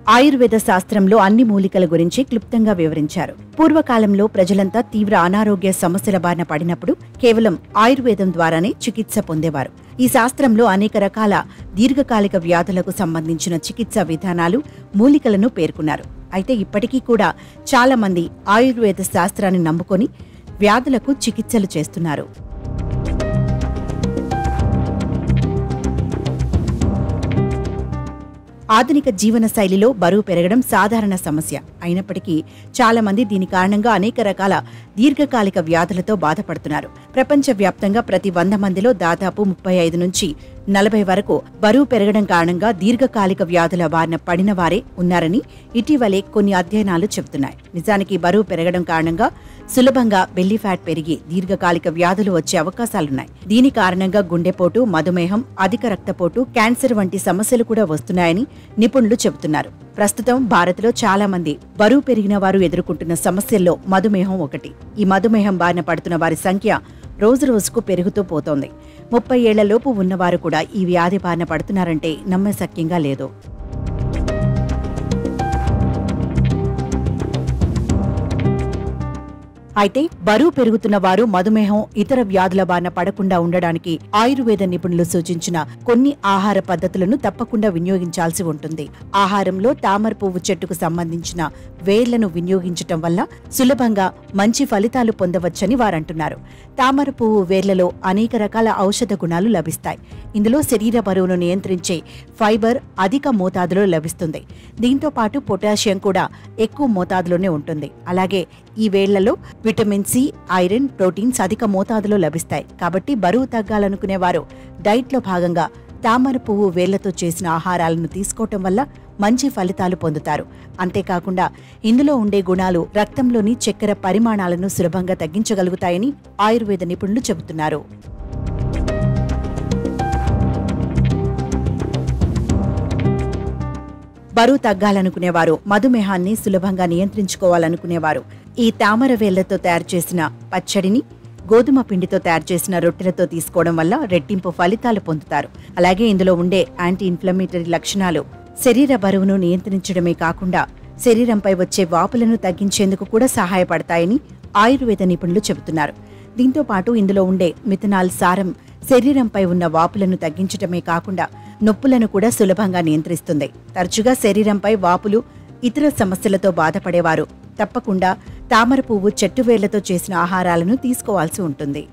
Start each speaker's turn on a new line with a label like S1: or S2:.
S1: ఆయుర్వేద శాస్త్రంలో అన్ని మూలికల గురించి క్లుప్తంగా వివరించారు. పూర్వకాలంలో ప్రజలంతా తీవ్ర అనారోగ్య సమస్యల బారిన పడినప్పుడు కేవలం ఆయుర్వేదం ద్వారానే చికిత్స పొందేవారు. ఈ శాస్త్రంలో అనేక రకాల దీర్ఘకాలిక వ్యాధులకు సంబంధించిన చికిత్సా విధానాలు, మూలికలను పేర్కొన్నారు. అయితే ఇప్పటికీ కూడా చాలా మంది ఆయుర్వేద శాస్త్రాన్ని నమ్ముకొని వ్యాధులకు చికిత్సలు చేస్తున్నారు. ఆధునిక జీవన శైలిలో బరువు పెరగడం సాధారణ సమస్య అయినప్పటికీ చాలా మంది దీని కారణంగా అనేక రకాల దీర్ఘకాలిక వ్యాధులతో బాధపడుతున్నారు. ప్రపంచవ్యాప్తంగా ప్రతి 100 మందిలో దాదాపు 35 నుంచి 40 వరకు బరువు పెరగడం కారణంగా దీర్ఘకాలిక వ్యాధుల బారిన పడిన వారే ఉన్నారని ఇటీవలే కొన్ని అధ్యయనాలు చెబుతున్నాయి. నిజానికి బరువు పెరగడం కారణంగా సులభంగా బెల్లీ ఫ్యాట్ పెరిగి దీర్ఘకాలిక వ్యాధులు వచ్చే అవకాశాలున్నాయి. దీని కారణంగా గుండెపోటు, మధుమేహం, అధిక రక్తపోటు, క్యాన్సర్ వంటి సమస్యలు కూడా వస్తున్నాయని నిపుణులు చెబుతున్నారు. ప్రస్తుతం భారత్లో చాలా మంది బరువు పెరిగిన వారు ఎదుర్కొంటున్న సమస్యల్లో మధుమేహం ఒకటి. ఈ మధుమేహం బారిన పడుతున్న వారి సంఖ్య రోజురోజుకు పెరుగుతూ పోతోంది. 30 ఏళ్లలోపు ఉన్నవారు కూడా ఈ వ్యాధి బారిన పడుతున్నారంటే నమ్మశక్యంగా లేదు. అయితే బరువు పెరుగుతున్న వారు మధుమేహం, ఇతర వ్యాధుల బారిన పడకుండా ఉండడానికి ఆయుర్వేద నిపుణులు సూచించిన కొన్ని ఆహార పద్ధతులను తప్పకుండా వినియోగించాల్సి ఉంటుంది. ఆహారంలో తామర పువ్వు చెట్టుకు సంబంధించిన వేర్లను వినియోగించటం వల్ల సులభంగా మంచి ఫలితాలు పొందవచ్చని వారంటున్నారు. తామర పువ్వు వేర్లలో అనేక రకాల ఔషధ గుణాలు లభిస్తాయి. ఇందులో శరీర బరువును నియంత్రించే ఫైబర్ అధిక మోతాదులో లభిస్తుంది. దీంతో పాటు పొటాషియం కూడా ఎక్కువ మోతాదులోనే ఉంటుంది. అలాగే ఈ వేళ్లలో విటమిన్ సి, ఐరన్, ప్రోటీన్స్ అధిక మోతాదులో లభిస్తాయి. కాబట్టి బరువు తగ్గాలనుకునేవారు డైట్లో భాగంగా తామర పువ్వు వేళ్లతో చేసిన ఆహారాలను తీసుకోవటం వల్ల మంచి ఫలితాలు పొందుతారు. అంతేకాకుండా ఇందులో ఉండే గుణాలు రక్తంలోని చక్కెర పరిమాణాలను సులభంగా తగ్గించగలుగుతాయని ఆయుర్వేద నిపుణులు చెబుతున్నారు. బరువు తగ్గాలనుకునేవారు, మధుమేహాన్ని సులభంగా నియంత్రించుకోవాలనుకునేవారు ఈ తామర వేళ్లతో తయారు చేసిన పచ్చడిని గోధుమ పిండితో తయారు చేసిన రొట్టెలతో తీసుకోవడం వల్ల రెట్టింపు ఫలితాలు పొందుతారు. అలాగే ఇందులో ఉండే యాంటీ ఇన్ఫ్లమేటరీ లక్షణాలు శరీర బరువును నియంత్రించడమే కాకుండా శరీరంపై వచ్చే వాపులను తగ్గించేందుకు కూడా సహాయపడతాయని ఆయుర్వేద నిపుణులు చెబుతున్నారు. దీంతో పాటు ఇందులో ఉండే మిథనాల్ సారం శరీరంపై ఉన్న వాపులను తగ్గించడమే కాకుండా నొప్పులను కూడా సులభంగా నియంత్రిస్తుంది. తరచుగా శరీరంపై వాపులు, ఇతర సమస్యలతో బాధపడేవారు తప్పకుండా తామర పువ్వు చెట్టు వేళ్లతో చేసిన ఆహారాలను తీసుకోవాల్సి ఉంటుంది.